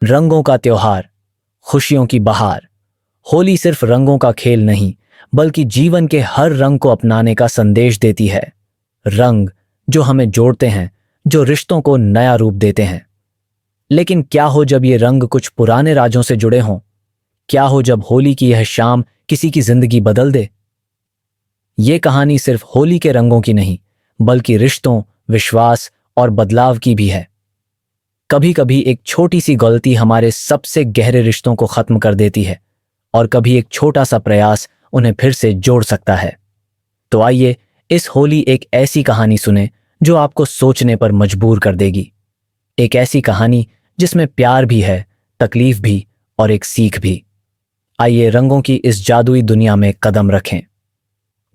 रंगों का त्योहार, खुशियों की बहार। होली सिर्फ रंगों का खेल नहीं, बल्कि जीवन के हर रंग को अपनाने का संदेश देती है। रंग जो हमें जोड़ते हैं, जो रिश्तों को नया रूप देते हैं। लेकिन क्या हो जब ये रंग कुछ पुराने राजों से जुड़े हों? क्या हो जब होली की यह शाम किसी की जिंदगी बदल दे? ये कहानी सिर्फ होली के रंगों की नहीं, बल्कि रिश्तों, विश्वास और बदलाव की भी है। कभी कभी एक छोटी सी गलती हमारे सबसे गहरे रिश्तों को खत्म कर देती है, और कभी एक छोटा सा प्रयास उन्हें फिर से जोड़ सकता है। तो आइए इस होली एक ऐसी कहानी सुने जो आपको सोचने पर मजबूर कर देगी। एक ऐसी कहानी जिसमें प्यार भी है, तकलीफ भी और एक सीख भी। आइए रंगों की इस जादुई दुनिया में कदम रखें।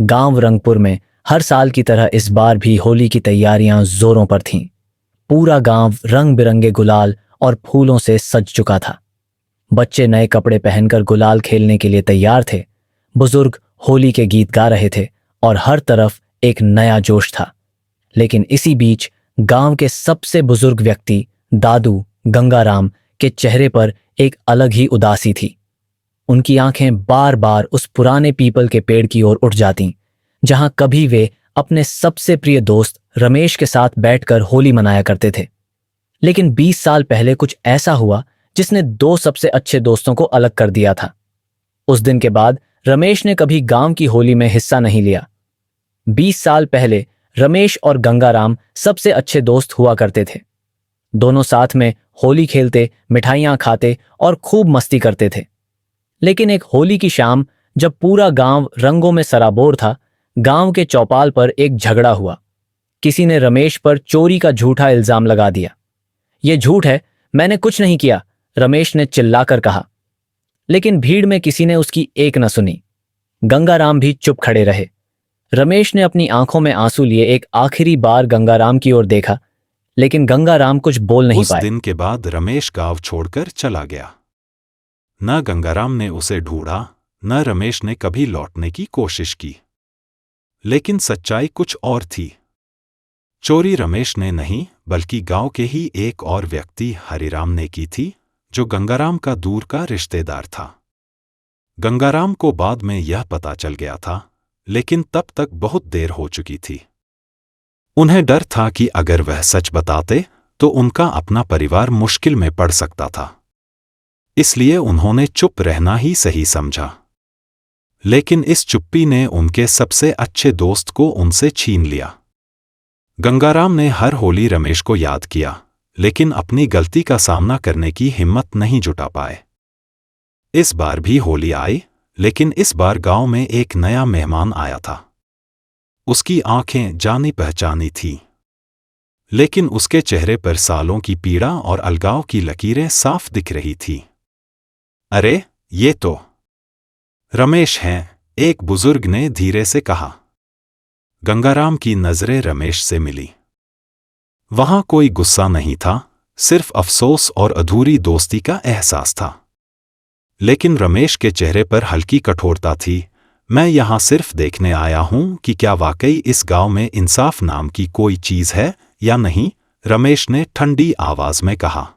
गांव रंगपुर में हर साल की तरह इस बार भी होली की तैयारियां जोरों पर थीं। पूरा गांव रंग बिरंगे गुलाल और फूलों से सज चुका था। बच्चे नए कपड़े पहनकर गुलाल खेलने के लिए तैयार थे। बुजुर्ग होली के गीत गा रहे थे और हर तरफ एक नया जोश था। लेकिन इसी बीच गांव के सबसे बुजुर्ग व्यक्ति दादू गंगाराम के चेहरे पर एक अलग ही उदासी थी। उनकी आंखें बार बार उस पुराने पीपल के पेड़ की ओर उठ जातीं, जहां कभी वे अपने सबसे प्रिय दोस्त रमेश के साथ बैठकर होली मनाया करते थे। लेकिन 20 साल पहले कुछ ऐसा हुआ जिसने दो सबसे अच्छे दोस्तों को अलग कर दिया था। उस दिन के बाद रमेश ने कभी गांव की होली में हिस्सा नहीं लिया। 20 साल पहले रमेश और गंगाराम सबसे अच्छे दोस्त हुआ करते थे। दोनों साथ में होली खेलते, मिठाइयां खाते और खूब मस्ती करते थे। लेकिन एक होली की शाम जब पूरा गांव रंगों में सराबोर था, गांव के चौपाल पर एक झगड़ा हुआ। किसी ने रमेश पर चोरी का झूठा इल्जाम लगा दिया। यह झूठ है, मैंने कुछ नहीं किया, रमेश ने चिल्लाकर कहा। लेकिन भीड़ में किसी ने उसकी एक न सुनी। गंगाराम भी चुप खड़े रहे। रमेश ने अपनी आंखों में आंसू लिए एक आखिरी बार गंगाराम की ओर देखा, लेकिन गंगाराम कुछ बोल नहीं पाए। उस दिन के बाद रमेश गांव छोड़कर चला गया। न गंगाराम ने उसे ढूंढा, न रमेश ने कभी लौटने की कोशिश की। लेकिन सच्चाई कुछ और थी। चोरी रमेश ने नहीं, बल्कि गांव के ही एक और व्यक्ति हरिराम ने की थी, जो गंगाराम का दूर का रिश्तेदार था। गंगाराम को बाद में यह पता चल गया था, लेकिन तब तक बहुत देर हो चुकी थी। उन्हें डर था कि अगर वह सच बताते तो उनका अपना परिवार मुश्किल में पड़ सकता था। इसलिए उन्होंने चुप रहना ही सही समझा। लेकिन इस चुप्पी ने उनके सबसे अच्छे दोस्त को उनसे छीन लिया। गंगाराम ने हर होली रमेश को याद किया, लेकिन अपनी गलती का सामना करने की हिम्मत नहीं जुटा पाए। इस बार भी होली आई, लेकिन इस बार गांव में एक नया मेहमान आया था। उसकी आंखें जानी पहचानी थीं, लेकिन उसके चेहरे पर सालों की पीड़ा और अलगाव की लकीरें साफ दिख रही थीं। अरे, ये तो रमेश हैं, एक बुजुर्ग ने धीरे से कहा। गंगाराम की नजरें रमेश से मिली। वहां कोई गुस्सा नहीं था, सिर्फ अफसोस और अधूरी दोस्ती का एहसास था। लेकिन रमेश के चेहरे पर हल्की कठोरता थी। मैं यहां सिर्फ देखने आया हूं कि क्या वाकई इस गांव में इंसाफ नाम की कोई चीज है या नहीं, रमेश ने ठंडी आवाज में कहा।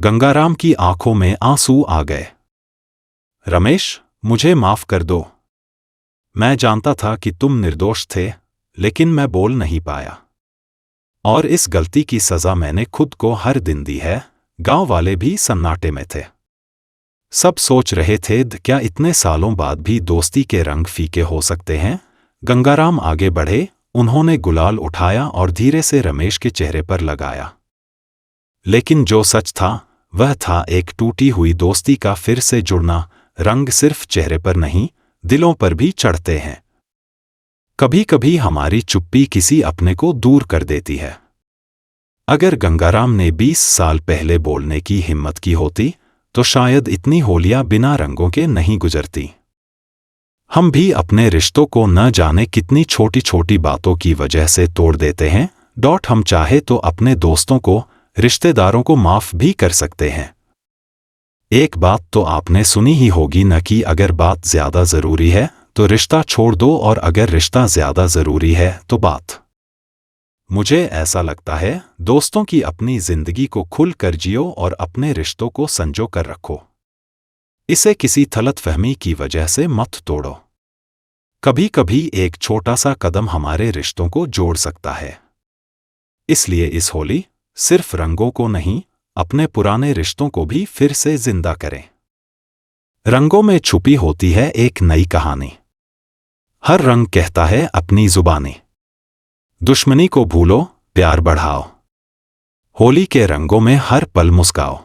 गंगाराम की आंखों में आंसू आ गए। रमेश, मुझे माफ कर दो। मैं जानता था कि तुम निर्दोष थे, लेकिन मैं बोल नहीं पाया। और इस गलती की सजा मैंने खुद को हर दिन दी है। गांव वाले भी सन्नाटे में थे। सब सोच रहे थे क्या इतने सालों बाद भी दोस्ती के रंग फीके हो सकते हैं। गंगाराम आगे बढ़े, उन्होंने गुलाल उठाया और धीरे से रमेश के चेहरे पर लगाया। लेकिन जो सच था वह था एक टूटी हुई दोस्ती का फिर से जुड़ना। रंग सिर्फ चेहरे पर नहीं, दिलों पर भी चढ़ते हैं। कभी कभी हमारी चुप्पी किसी अपने को दूर कर देती है। अगर गंगाराम ने 20 साल पहले बोलने की हिम्मत की होती तो शायद इतनी होलियां बिना रंगों के नहीं गुजरती। हम भी अपने रिश्तों को न जाने कितनी छोटी छोटी बातों की वजह से तोड़ देते हैं। हम चाहे तो अपने दोस्तों को, रिश्तेदारों को माफ भी कर सकते हैं। एक बात तो आपने सुनी ही होगी न कि अगर बात ज्यादा जरूरी है तो रिश्ता छोड़ दो, और अगर रिश्ता ज्यादा जरूरी है तो बात मुझे ऐसा लगता है दोस्तों की अपनी जिंदगी को खुल कर जियो और अपने रिश्तों को संजो कर रखो। इसे किसी गलतफहमी की वजह से मत तोड़ो। कभी कभी एक छोटा सा कदम हमारे रिश्तों को जोड़ सकता है। इसलिए इस होली सिर्फ रंगों को नहीं, अपने पुराने रिश्तों को भी फिर से जिंदा करें। रंगों में छुपी होती है एक नई कहानी। हर रंग कहता है अपनी जुबानी। दुश्मनी को भूलो, प्यार बढ़ाओ। होली के रंगों में हर पल मुस्काओ।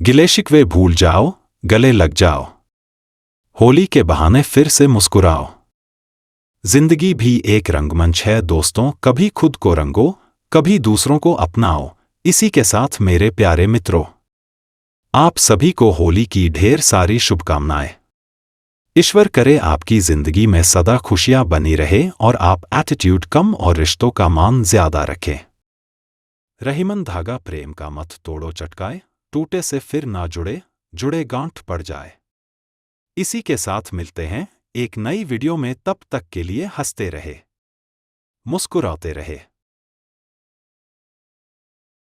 गिले शिकवे भूल जाओ, गले लग जाओ। होली के बहाने फिर से मुस्कुराओ। जिंदगी भी एक रंगमंच है दोस्तों, कभी खुद को रंगो, कभी दूसरों को अपनाओ। इसी के साथ मेरे प्यारे मित्रों, आप सभी को होली की ढेर सारी शुभकामनाएं। ईश्वर करे आपकी जिंदगी में सदा खुशियां बनी रहे और आप एटीट्यूड कम और रिश्तों का मान ज्यादा रखें। रहीमन धागा प्रेम का मत तोड़ो चटकाए, टूटे से फिर ना जुड़े, जुड़े गांठ पड़ जाए। इसी के साथ मिलते हैं एक नई वीडियो में, तब तक के लिए हंसते रहे, मुस्कुराते रहे।